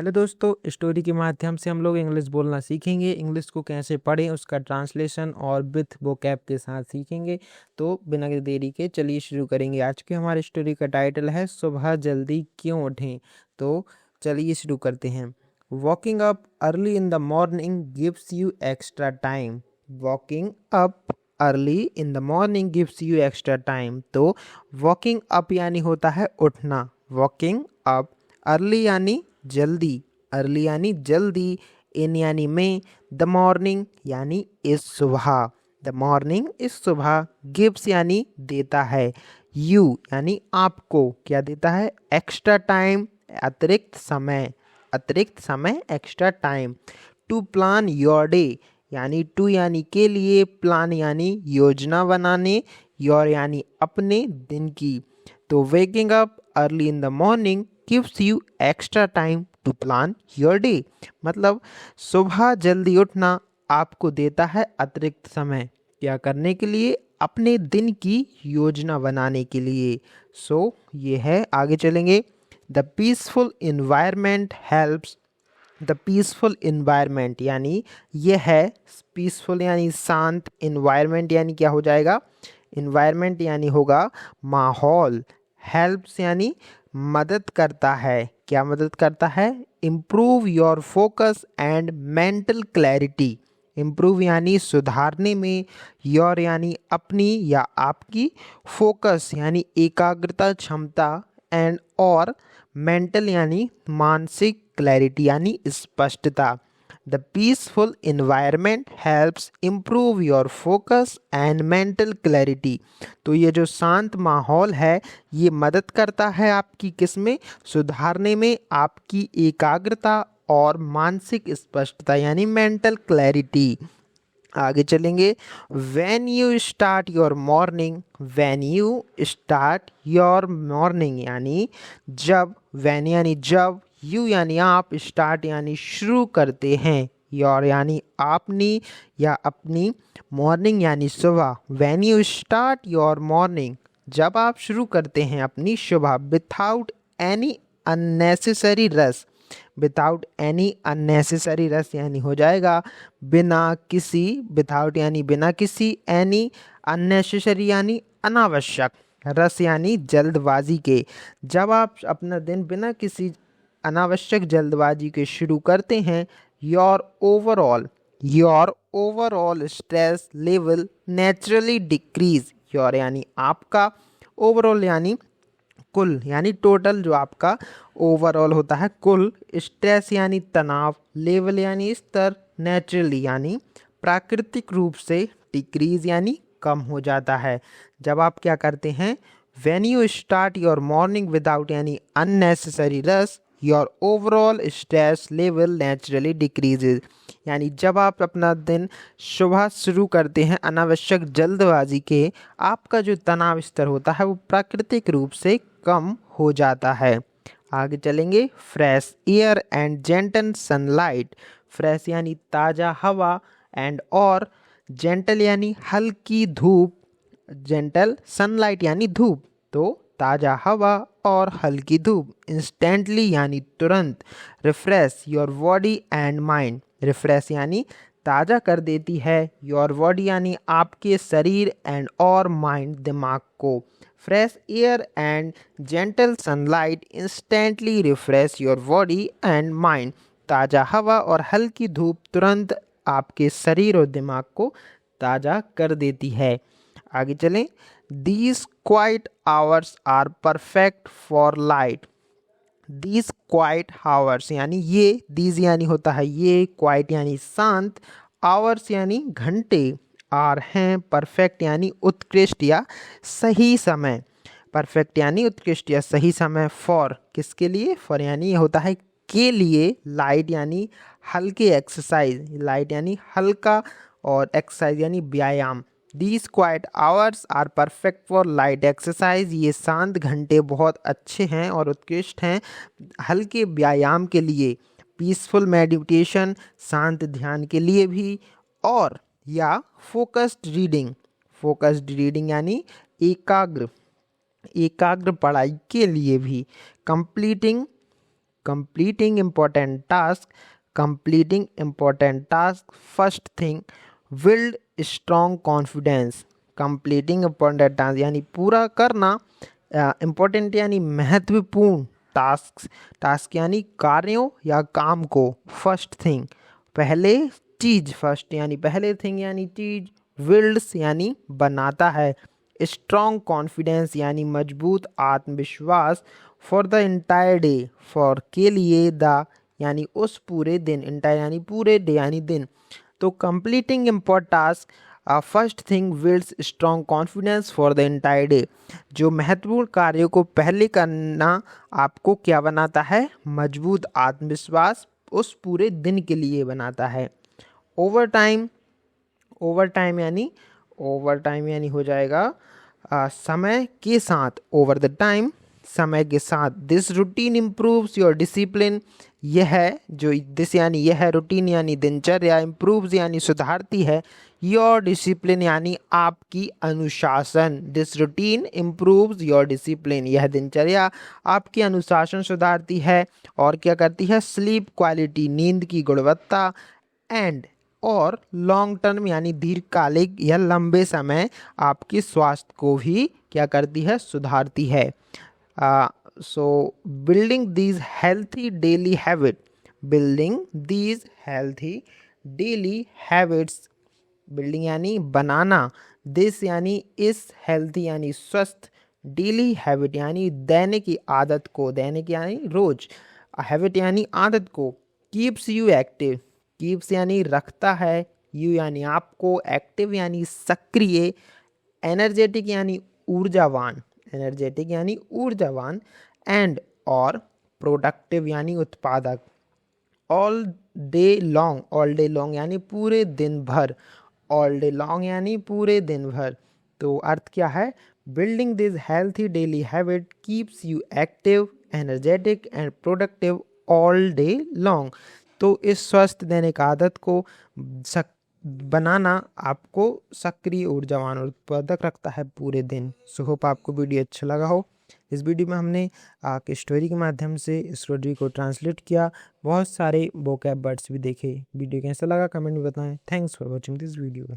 Hello दोस्तों, story के माध्यम से हम लोग इंग्लिश बोलना सीखेंगे। इंग्लिश को कैसे पढ़ें, उसका ट्रांसलेशन और विथ वोकैब के साथ सीखेंगे। तो बिना देरी के चलिए शुरू करेंगे। आज के हमारे स्टोरी का टाइटल है सुबह जल्दी क्यों उठें। तो चलिए शुरू करते हैं। Walking up early in the morning gives you extra time. Walking up early in the morning gives you extra time. तो वॉकिंग अप यानी होता है उठना। वॉकिंग अप अर्ली यानी जल्दी, अर्ली यानी जल्दी, इन यानी में, द मॉर्निंग यानी इस सुबह, द मॉर्निंग इस सुबह, गिव्स यानी देता है, यू यानी आपको क्या देता है, एक्स्ट्रा टाइम अतिरिक्त समय, अतिरिक्त समय extra time, to plan your day यानी टू यानी के लिए, प्लान यानी योजना बनाने, योर यानी अपने दिन की। तो waking up early in the morning gives you extra time to plan your day, मतलब सुबह जल्दी उठना आपको देता है अतिरिक्त समय क्या करने के लिए, अपने दिन की योजना बनाने के लिए। ये है, आगे चलेंगे। The peaceful environment helps, the peaceful environment यानी ये है, पीसफुल यानी शांत, इन्वायरमेंट यानी क्या हो जाएगा, इन्वायरमेंट यानी होगा माहौल, हेल्प्स यानी मदद करता है, क्या मदद करता है, improve your focus and mental clarity, improve यानी सुधारने में, योर यानी अपनी या आपकी, फोकस यानी एकाग्रता क्षमता, एंड और मेंटल यानी मानसिक, क्लैरिटी यानी स्पष्टता। The peaceful environment helps improve your focus and mental clarity. तो ये जो शांत माहौल है ये मदद करता है आपकी किस में, सुधारने में, आपकी एकाग्रता और मानसिक स्पष्टता यानी मेंटल क्लैरिटी। आगे चलेंगे। When you start your morning, when you start your morning यानी जब, वैन यानी जब, यू यानी आप, स्टार्ट यानी शुरू करते हैं, योर यानी आपनी या अपनी, मॉर्निंग यानी सुबह। When you start your morning, जब आप शुरू करते हैं अपनी सुबह, without any unnecessary rush, without any unnecessary रस यानी हो जाएगा बिना किसी, विदाउट यानी बिना किसी, एनी अननेसेसरी यानी अनावश्यक, रस यानी जल्दबाजी के। जब आप अपना दिन बिना किसी अनावश्यक जल्दबाजी के शुरू करते हैं, your overall, your overall stress level naturally decrease, your यानी आपका, ओवरऑल यानी कुल यानी टोटल, जो आपका ओवरऑल होता है कुल, स्ट्रेस यानी तनाव, लेवल यानी स्तर, नेचुरली यानी प्राकृतिक रूप से, डिक्रीज यानी कम हो जाता है। जब आप क्या करते हैं, when you start your morning without यानी unnecessary rush, your overall stress level naturally decreases, यानी जब आप अपना दिन सुबह शुरू करते हैं अनावश्यक जल्दबाजी के, आपका जो तनाव स्तर होता है वो प्राकृतिक रूप से कम हो जाता है। आगे चलेंगे। Fresh air and gentle sunlight, fresh यानी ताज़ा हवा, एंड और जेंटल यानी हल्की धूप, जेंटल सनलाइट यानी धूप, तो ताज़ा हवा और हल्की धूप, इंस्टेंटली यानी तुरंत, refresh your body and mind, refresh यानी ताज़ा कर देती है, योर बॉडी यानी आपके शरीर, एंड और माइंड दिमाग को। Fresh air and gentle sunlight instantly refresh your body and mind, ताज़ा हवा और हल्की धूप तुरंत आपके शरीर और दिमाग को ताज़ा कर देती है। आगे चलें। These quiet hours are perfect for light. These quiet hours यानी ये, these यानी होता है ये, quiet यानी शांत, hours यानी घंटे, are हैं, perfect यानी उत्कृष्ट या सही समय, perfect यानी उत्कृष्ट या सही समय, for किसके लिए, for यानी ये होता है के लिए, लाइट यानी हल्के एक्सरसाइज, लाइट यानी हल्का, और एक्सरसाइज यानी व्यायाम। These quiet hours are perfect for light exercise. ये शांत घंटे बहुत अच्छे हैं और उत्कृष्ट हैं हल्के व्यायाम के लिए, पीसफुल मेडिटेशन शांत ध्यान के लिए भी, और या फोकस्ड रीडिंग, फोकस्ड रीडिंग यानी एकाग्र, एकाग्र पढ़ाई के लिए भी, completing, completing important task first thing build strong confidence. Completing important task यानी पूरा करना, इम्पोर्टेंट यानी महत्वपूर्ण, टास्क यानी कार्यों या काम को, फर्स्ट थिंग पहले चीज, फर्स्ट यानी पहले, थिंग यानी चीज, बिल्ड्स यानी बनाता है, स्ट्रॉन्ग कॉन्फिडेंस यानी मजबूत आत्मविश्वास, for the entire day, for के लिए, द यानी उस पूरे दिन, इंटायर यानी पूरे, डे यानी दिन। तो completing important task first thing builds strong confidence for the entire day. जो महत्वपूर्ण कार्यों को पहले करना आपको क्या बनाता है? मजबूत आत्मविश्वास उस पूरे दिन के लिए बनाता है। ओवर टाइम यानी हो जाएगा समय के साथ, ओवर द टाइम समय के साथ। This routine improves your discipline, यह जो दिस यानी यह, रूटीन यानी दिनचर्या, इम्प्रूव्स यानी सुधारती है, योर डिसिप्लिन यानी आपकी अनुशासन। This routine improves your discipline, यह दिनचर्या आपकी अनुशासन सुधारती है। और क्या करती है? स्लीप क्वालिटी, नींद की गुणवत्ता, एंड और लॉन्ग टर्म यानी दीर्घकालिक या लंबे समय आपकी स्वास्थ्य को भी क्या करती है? सुधारती है। So building these healthy daily habits, building यानी बनाना, this यानी इस, healthy यानी स्वस्थ, daily habit यानी दैनिक की आदत को, दैनिक यानी रोज, habit यानी आदत को, keeps you active, keeps यानी रखता है, you यानी आपको, active यानी सक्रिय, energetic यानी ऊर्जावान, एंड और प्रोडक्टिव यानी उत्पादक, ऑल डे लॉन्ग यानी पूरे दिन भर, ऑल डे लॉन्ग यानी पूरे दिन भर। तो अर्थ क्या है? Building this healthy daily habit keeps you active, energetic and productive all day long. तो इस स्वस्थ दैनिक आदत को बनाना आपको सक्रिय, ऊर्जावान और उत्पादक रखता है पूरे दिन। सो होप आपको वीडियो अच्छा लगा हो। इस वीडियो में हमने स्टोरी के माध्यम से स्टोरी को ट्रांसलेट किया, बहुत सारे वोकैब वर्ड्स भी देखे। वीडियो कैसा लगा कमेंट में बताएं। Thanks for watching this video.